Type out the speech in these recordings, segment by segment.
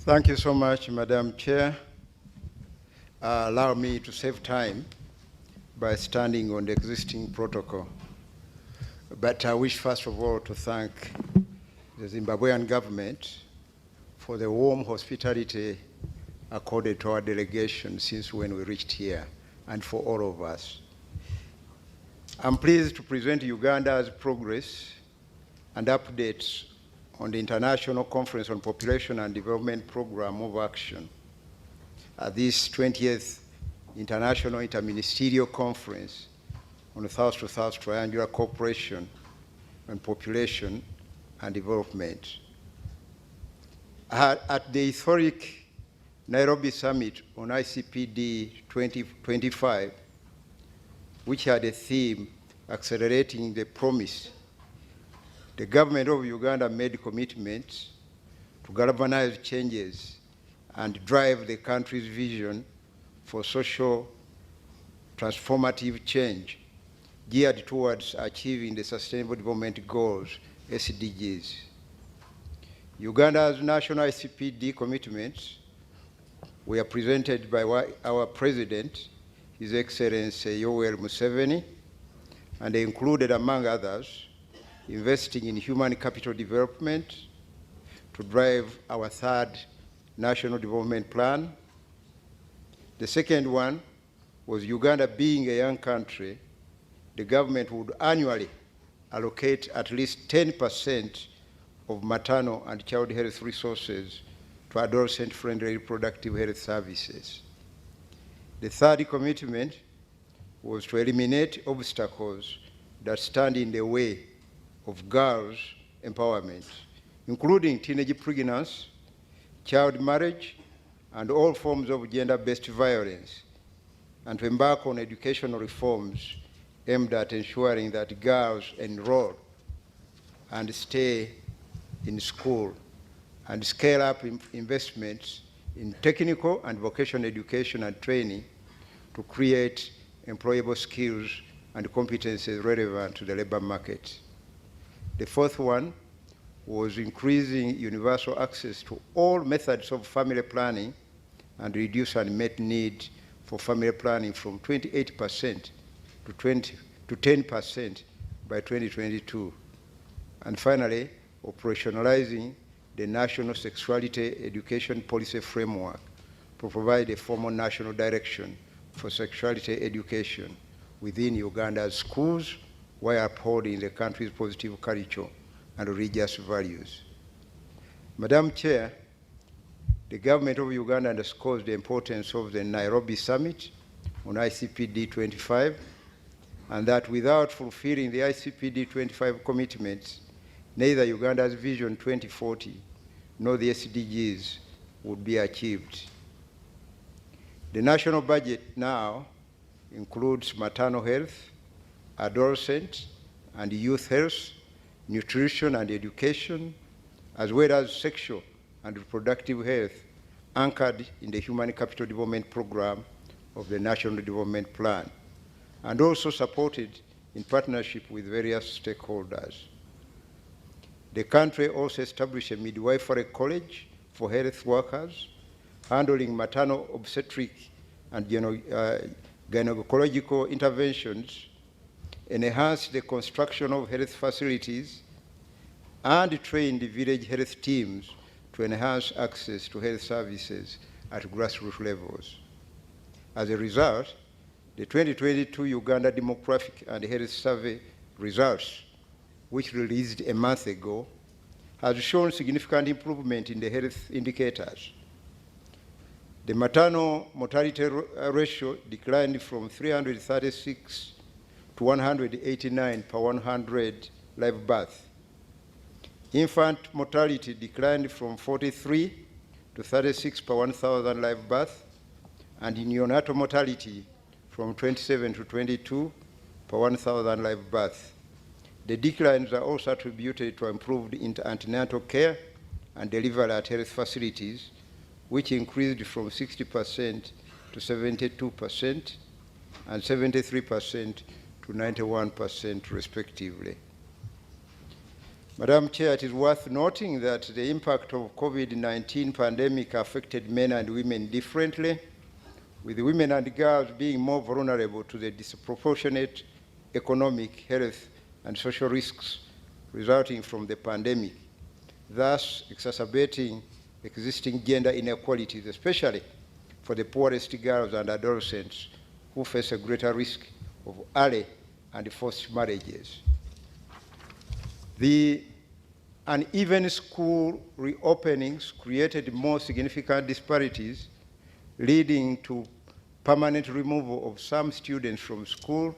Thank you so much, Madam Chair. Allow me to save time by standing on the existing protocol. But I wish first of all to thank the Zimbabwean government for the warm hospitality accorded to our delegation since when we reached here, and for all of us. I'm pleased to present Uganda's progress and updates on the International Conference on Population and Development Program of Action at this 20th International Inter-Ministerial Conference on the South-to-South Triangular Cooperation on Population and Development. At the historic Nairobi Summit on ICPD 2025, which had a theme, Accelerating the Promise, the government of Uganda made commitments to galvanize changes and drive the country's vision for social transformative change geared towards achieving the Sustainable Development Goals, SDGs. Uganda's national ICPD commitments were presented by our President, His Excellency Yoweri Museveni, and they included, among others, investing in human capital development to drive our third National Development Plan. The second one was Uganda being a young country, the government would annually allocate at least 10% of maternal and child health resources to adolescent-friendly reproductive health services. The third commitment was to eliminate obstacles that stand in the way of girls' empowerment, including teenage pregnancy, child marriage, and all forms of gender-based violence, and to embark on educational reforms aimed at ensuring that girls enroll and stay in school, and scale up investments in technical and vocational education and training to create employable skills and competencies relevant to the labor market. The fourth one was increasing universal access to all methods of family planning and reduce unmet need for family planning from 28% to 10% by 2022. And finally, operationalizing the National Sexuality Education Policy Framework to provide a formal national direction for sexuality education within Uganda's schools while upholding the country's positive culture and religious values. Madam Chair, the government of Uganda underscores the importance of the Nairobi Summit on ICPD 25, and that without fulfilling the ICPD 25 commitments, neither Uganda's Vision 2040 nor the SDGs would be achieved. The national budget now includes maternal health, adolescent and youth health, nutrition and education, as well as sexual and reproductive health, anchored in the Human Capital Development Program of the National Development Plan, and also supported in partnership with various stakeholders. The country also established a midwifery college for health workers, handling maternal obstetric and gynecological interventions, enhanced the construction of health facilities, and trained village health teams to enhance access to health services at grassroots levels. As a result, the 2022 Uganda Demographic and Health Survey results, which released a month ago, has shown significant improvement in the health indicators. The maternal mortality ratio declined from 336 to 189 per 100 live births. Infant mortality declined from 43 to 36 per 1,000 live births, and neonatal mortality from 27 to 22 per 1,000 live births. The declines are also attributed to improved antenatal care and delivery at health facilities, which increased from 60% to 72% and 73% to 91% respectively. Madam Chair, it is worth noting that the impact of COVID-19 pandemic affected men and women differently, with women and girls being more vulnerable to the disproportionate economic, health, and social risks resulting from the pandemic, thus exacerbating existing gender inequalities, especially for the poorest girls and adolescents who face a greater risk of early and forced marriages. The uneven school reopenings created more significant disparities, leading to permanent removal of some students from school,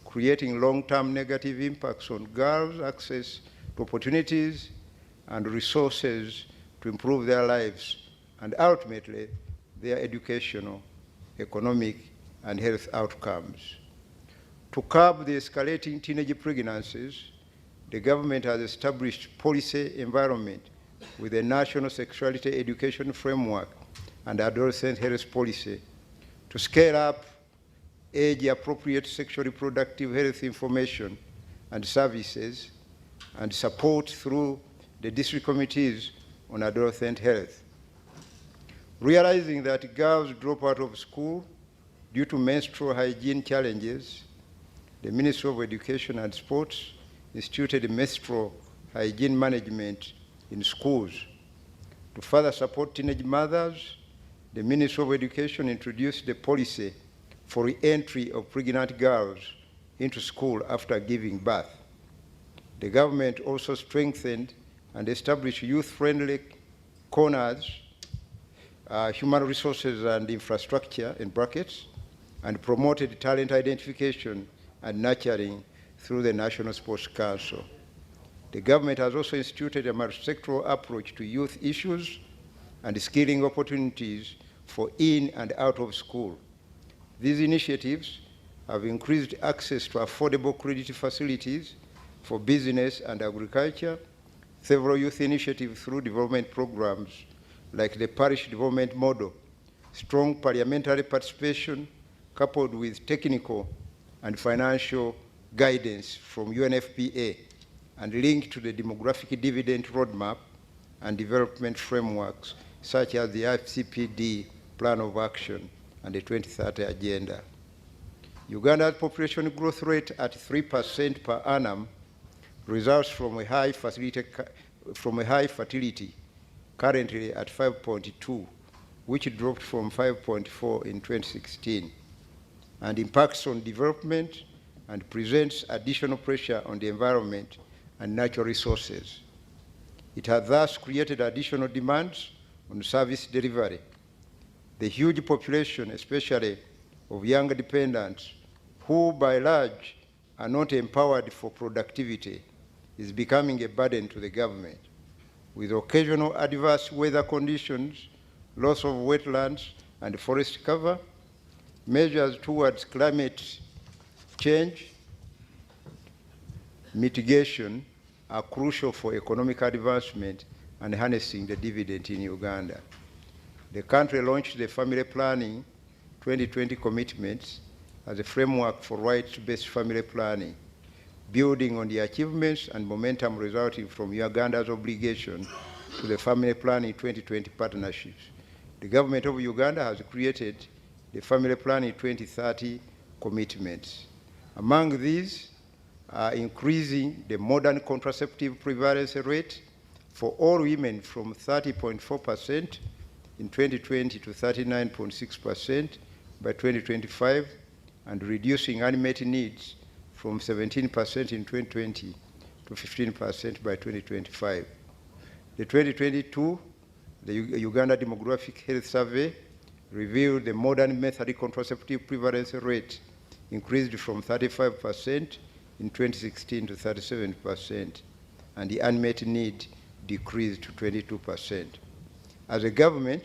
creating long-term negative impacts on girls' access to opportunities and resources to improve their lives and ultimately their educational, economic, and health outcomes. To curb the escalating teenage pregnancies, the government has established policy environment with a national sexuality education framework and adolescent health policy to scale up age-appropriate sexual reproductive health information and services and support through the district committees on adolescent health. Realizing that girls drop out of school due to menstrual hygiene challenges, the Ministry of Education and Sports instituted menstrual hygiene management in schools. To further support teenage mothers, the Ministry of Education introduced the policy for re-entry of pregnant girls into school after giving birth. The government also strengthened and established youth-friendly corners, human resources and infrastructure in brackets, and promoted talent identification and nurturing through the National Sports Council. The government has also instituted a multi-sectoral approach to youth issues and skilling opportunities for in and out of school. These initiatives have increased access to affordable credit facilities for business and agriculture, several youth initiatives through development programs like the parish development model, strong parliamentary participation coupled with technical and financial guidance from UNFPA and linked to the demographic dividend roadmap and development frameworks such as the ICPD Plan of Action and the 2030 Agenda. Uganda's population growth rate at 3% per annum results from a high fertility currently at 5.2, which dropped from 5.4 in 2016, and impacts on development and presents additional pressure on the environment and natural resources. It has thus created additional demands on service delivery. The huge population, especially of young dependents, who by large are not empowered for productivity, is becoming a burden to the government. With occasional adverse weather conditions, loss of wetlands and forest cover, measures towards climate change mitigation are crucial for economic advancement and harnessing the dividend in Uganda. The country launched the Family Planning 2020 commitments as a framework for rights-based family planning, building on the achievements and momentum resulting from Uganda's obligation to the Family Planning 2020 partnerships. The government of Uganda has created the Family Planning 2030 commitments. Among these are increasing the modern contraceptive prevalence rate for all women from 30.4% in 2020 to 39.6% by 2025, and reducing unmet needs from 17% in 2020 to 15% by 2025. The 2022, the Uganda Demographic Health Survey revealed the modern method contraceptive prevalence rate increased from 35% in 2016 to 37%, and the unmet need decreased to 22%. As a government,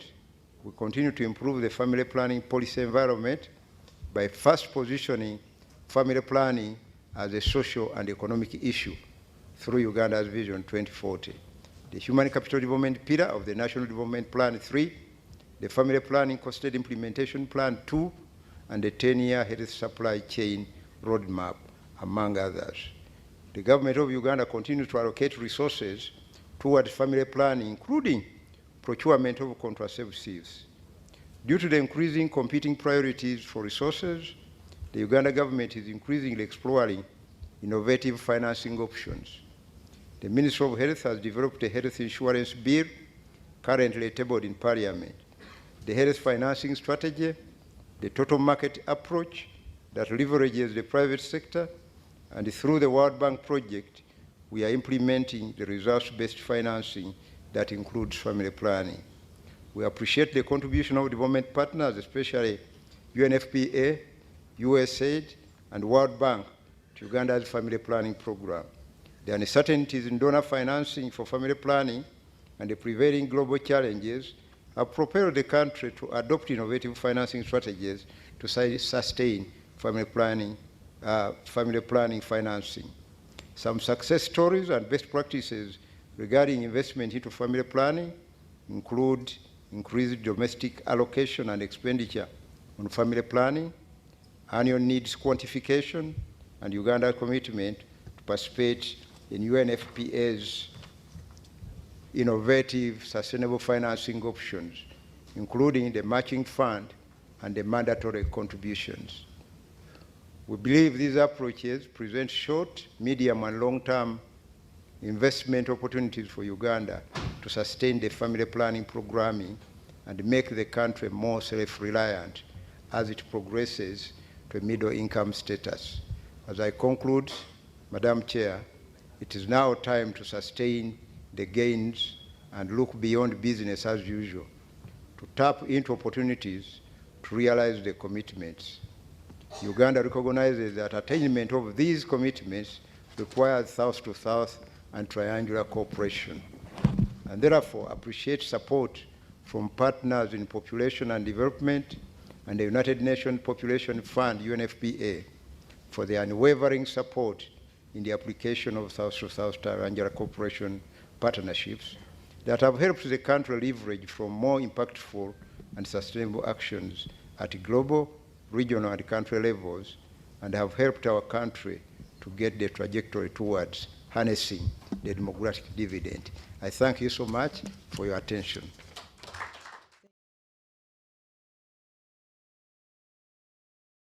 we continue to improve the family planning policy environment by first positioning family planning as a social and economic issue through Uganda's Vision 2040, the Human Capital Development Pillar of the National Development Plan 3, the Family Planning Costed Implementation Plan 2, and the 10-year Health Supply Chain Roadmap, among others. The government of Uganda continues to allocate resources towards family planning, including procurement of contraceptives. Due to the increasing competing priorities for resources, the Uganda government is increasingly exploring innovative financing options. The Ministry of Health has developed a health insurance bill currently tabled in Parliament. The health financing strategy, the total market approach that leverages the private sector, and through the World Bank project, we are implementing the results-based financing that includes family planning. We appreciate the contribution of development partners, especially UNFPA, USAID, and World Bank to Uganda's family planning program. The uncertainties in donor financing for family planning and the prevailing global challenges have propelled the country to adopt innovative financing strategies to sustain family planning financing. Some success stories and best practices regarding investment into family planning include increased domestic allocation and expenditure on family planning, annual needs quantification, and Uganda's commitment to participate in UNFPA's innovative sustainable financing options, including the matching fund and the mandatory contributions. We believe these approaches present short, medium, and long-term investment opportunities for Uganda to sustain the family planning programming and make the country more self-reliant as it progresses to a middle-income status. As I conclude, Madam Chair, it is now time to sustain the gains and look beyond business as usual, to tap into opportunities to realize the commitments. Uganda recognizes that attainment of these commitments requires South-to-South and triangular cooperation, and therefore appreciate support from partners in population and development and the United Nations Population Fund, UNFPA, for their unwavering support in the application of South-to-South triangular cooperation partnerships that have helped the country leverage from more impactful and sustainable actions at global, regional, and country levels, and have helped our country to get the trajectory towards harnessing the demographic dividend. I thank you so much for your attention.